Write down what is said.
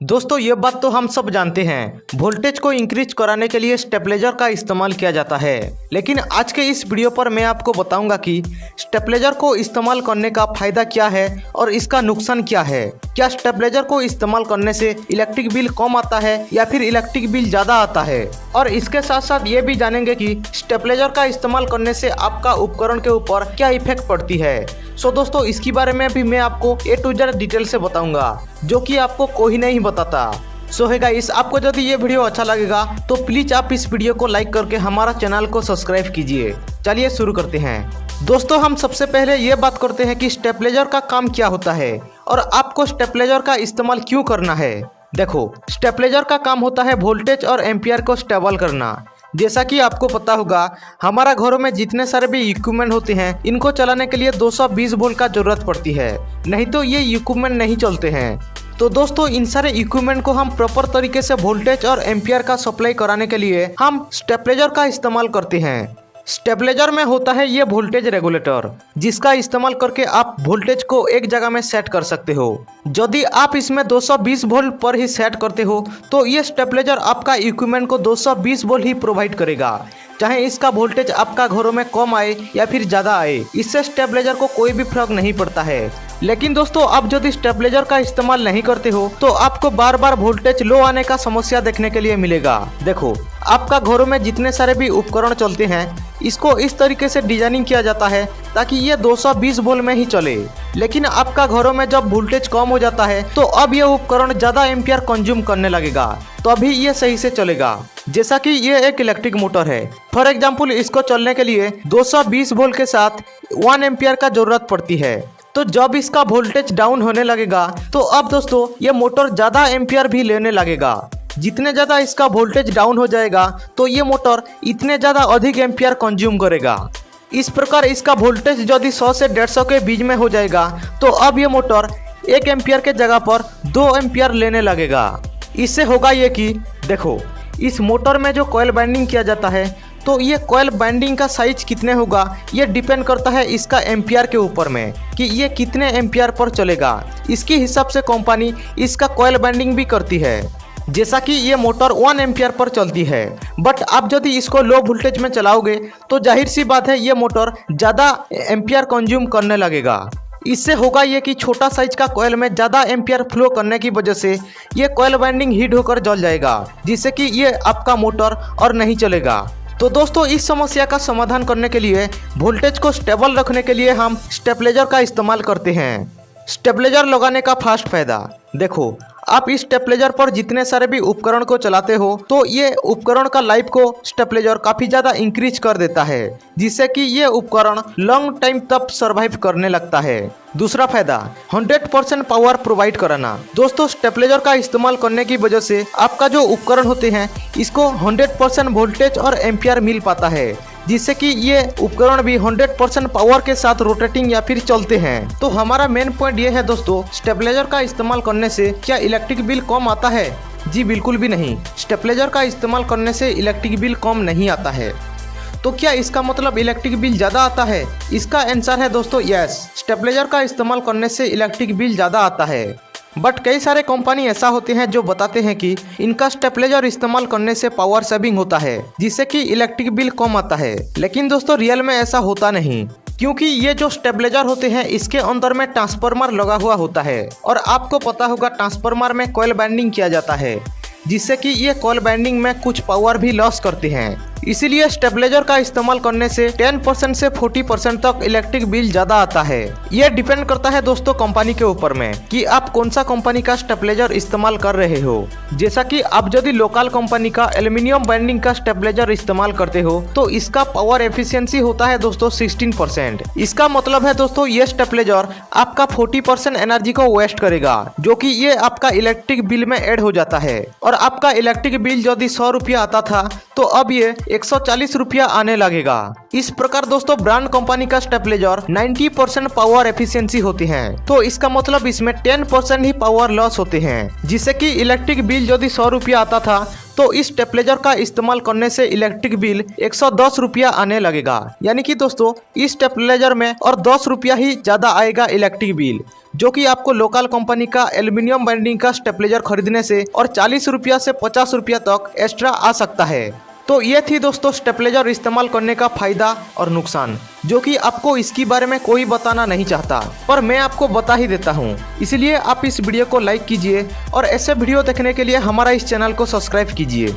दोस्तों ये बात तो हम सब जानते हैं, वोल्टेज को इंक्रीज कराने के लिए स्टेबलाइजर का इस्तेमाल किया जाता है। लेकिन आज के इस वीडियो पर मैं आपको बताऊंगा कि स्टेबलाइजर को इस्तेमाल करने का फायदा क्या है और इसका नुकसान क्या है। क्या स्टेबलाइजर को इस्तेमाल करने से इलेक्ट्रिक बिल कम आता है या फिर इलेक्ट्रिक बिल ज़्यादा आता है, और इसके साथ साथ ये भी जानेंगे कि स्टेबलाइजर का इस्तेमाल करने से आपका उपकरण के ऊपर क्या इफेक्ट पड़ती है। सो दोस्तों इसके बारे में भी मैं आपको A to Z डिटेल से बताऊंगा, जो कि आपको कोई नहीं बताता। सो है गाइस, आपको यदि ये वीडियो अच्छा लगेगा तो प्लीज आप इस वीडियो को लाइक करके हमारा चैनल को सब्सक्राइब कीजिए। चलिए शुरू करते हैं। दोस्तों हम सबसे पहले ये बात करते हैं कि स्टेबलाइजर का काम क्या होता है और आपको स्टेबलाइजर का इस्तेमाल क्यों करना है। देखो, स्टेबलाइजर का काम होता है वोल्टेज और एम्पियर को स्टेबल करना। जैसा कि आपको पता होगा, हमारा घरों में जितने सारे भी इक्विपमेंट होते हैं, इनको चलाने के लिए 220 वोल्ट का जरूरत पड़ती है, नहीं तो ये इक्विपमेंट नहीं चलते हैं। तो दोस्तों इन सारे इक्विपमेंट को हम प्रॉपर तरीके से वोल्टेज और एम्पियर का सप्लाई कराने के लिए हम स्टेबलाइजर का इस्तेमाल करते हैं। स्टेबलाइजर में होता है ये वोल्टेज रेगुलेटर, जिसका इस्तेमाल करके आप वोल्टेज को एक जगह में सेट कर सकते हो। यदि आप इसमें 220 वोल्ट पर ही सेट करते हो तो ये स्टेबलाइजर आपका इक्विपमेंट को 220 वोल्ट ही प्रोवाइड करेगा, चाहे इसका वोल्टेज आपका घरों में कम आए या फिर ज़्यादा आए, इससे स्टेबलाइजर को कोई भी फर्क नहीं पड़ता है। लेकिन दोस्तों आप यदि स्टेबलाइजर का इस्तेमाल नहीं करते हो तो आपको बार बार वोल्टेज लो आने का समस्या देखने के लिए मिलेगा। देखो, आपका घरों में जितने सारे भी उपकरण चलते हैं, इसको इस तरीके से डिजाइनिंग किया जाता है ताकि ये 220 वोल्ट में ही चले। लेकिन आपका घरों में जब वोल्टेज कम हो जाता है तो अब ये उपकरण ज्यादा एम्पियर कंज्यूम करने लगेगा, तो अभी ये सही से चलेगा। जैसा कि ये एक इलेक्ट्रिक मोटर है, फॉर एग्जाम्पल इसको चलने के लिए 220 वोल्ट के साथ 1 एम्पियर का जरूरत पड़ती है। तो जब इसका वोल्टेज डाउन होने लगेगा तो अब दोस्तों ये मोटर ज्यादा एम्पियर भी लेने लगेगा। जितने ज़्यादा इसका वोल्टेज डाउन हो जाएगा तो ये मोटर इतने ज़्यादा अधिक एम्पियर कंज्यूम करेगा। इस प्रकार इसका वोल्टेज यदि 100 से 150 के बीच में हो जाएगा तो अब ये मोटर 1 एम्पियर के जगह पर 2 एम्पियर लेने लगेगा। इससे होगा ये कि देखो, इस मोटर में जो कॉइल बाइंडिंग किया जाता है, तो ये कॉइल बाइंडिंग का साइज कितने होगा ये डिपेंड करता है इसका एम्पियर के ऊपर में, कि ये कितने एम्पियर पर चलेगा। इसके हिसाब से कंपनी इसका कॉइल बाइंडिंग भी करती है। जैसा कि ये मोटर 1 एम्पियर पर चलती है, बट आप यदि इसको लो वोल्टेज में चलाओगे तो जाहिर सी बात है ये मोटर ज़्यादा एम्पियर कंज्यूम करने लगेगा। इससे होगा ये कि छोटा साइज का कॉइल में ज़्यादा एम्पियर फ्लो करने की वजह से ये कॉइल बाइंडिंग हीट होकर जल जाएगा, जिससे कि ये आपका मोटर और नहीं चलेगा। तो दोस्तों इस समस्या का समाधान करने के लिए, वोल्टेज को स्टेबल रखने के लिए हम स्टेबलाइजर का इस्तेमाल करते हैं। स्टेबलाइजर लगाने का फर्स्ट फायदा, देखो, आप इस स्टेबलाइजर पर जितने सारे भी उपकरण को चलाते हो तो ये उपकरण का लाइफ को स्टेबलाइजर काफ़ी ज़्यादा इंक्रीज कर देता है, जिससे कि ये उपकरण लॉन्ग टाइम तक सरवाइव करने लगता है। दूसरा फायदा, 100% पावर प्रोवाइड कराना। दोस्तों स्टेबलाइजर का इस्तेमाल करने की वजह से आपका जो उपकरण होते हैं इसको 100% वोल्टेज और एम्पियर मिल पाता है, जिससे कि ये उपकरण भी 100% पावर के साथ रोटेटिंग या फिर चलते हैं। तो हमारा मेन पॉइंट ये है दोस्तों, स्टेबलाइजर का इस्तेमाल करने से क्या इलेक्ट्रिक बिल कम आता है? जी बिल्कुल भी नहीं। स्टेबलाइजर का इस्तेमाल करने से इलेक्ट्रिक बिल कम नहीं आता है। तो क्या इसका मतलब इलेक्ट्रिक बिल ज़्यादा आता है? इसका आंसर है दोस्तों यस, स्टेबलाइजर का इस्तेमाल करने से इलेक्ट्रिक बिल ज़्यादा आता है। बट कई सारे कंपनी ऐसा होते हैं जो बताते हैं कि इनका स्टेबलाइजर इस्तेमाल करने से पावर सेविंग होता है, जिससे कि इलेक्ट्रिक बिल कम आता है। लेकिन दोस्तों रियल में ऐसा होता नहीं, क्योंकि ये जो स्टेबलाइजर होते हैं इसके अंदर में ट्रांसफार्मर लगा हुआ होता है, और आपको पता होगा ट्रांसफार्मर में कॉइल बाइंडिंग किया जाता है, जिससे कि ये कॉइल बाइंडिंग में कुछ पावर भी लॉस करते हैं। इसीलिए स्टेबलाइजर का इस्तेमाल करने से 10% से 40% तक इलेक्ट्रिक बिल ज़्यादा आता है। ये डिपेंड करता है दोस्तों कंपनी के ऊपर में कि आप कौन सा कंपनी का स्टेबलाइजर इस्तेमाल कर रहे हो। जैसा कि आप यदि लोकल कंपनी का एल्यूमिनियम बाइंडिंग का स्टेबलाइजर इस्तेमाल करते हो तो इसका पावर एफिशिएंसी होता है दोस्तों 16%। इसका मतलब है दोस्तों ये स्टेबलाइजर आपका 40% एनर्जी को वेस्ट करेगा, जो कि ये आपका इलेक्ट्रिक बिल में ऐड हो जाता है। और आपका इलेक्ट्रिक बिल यदि 100 रुपया आता था तो अब ये 140 रुपया आने लगेगा। इस प्रकार दोस्तों ब्रांड कंपनी का स्टेबलाइजर 90% पावर एफिशिएंसी होती है, तो इसका मतलब इसमें 10% ही पावर लॉस होते हैं, जिससे कि इलेक्ट्रिक बिल यदि 100 रुपया आता था तो इस स्टेपलेजर का इस्तेमाल करने से इलेक्ट्रिक बिल 110 रुपया आने लगेगा। यानी कि दोस्तों इस स्टेपलेजर में और 10 रुपया ही ज़्यादा आएगा इलेक्ट्रिक बिल, जो कि आपको लोकल कंपनी का एल्यूमिनियम बाइंडिंग का स्टेपलेजर खरीदने से और 40 रुपया से 50 रुपया तक एक्स्ट्रा आ सकता है। तो ये थी दोस्तों स्टेपलेजर इस्तेमाल करने का फायदा और नुकसान, जो कि आपको इसके बारे में कोई बताना नहीं चाहता, पर मैं आपको बता ही देता हूँ। इसलिए आप इस वीडियो को लाइक कीजिए और ऐसे वीडियो देखने के लिए हमारा इस चैनल को सब्सक्राइब कीजिए।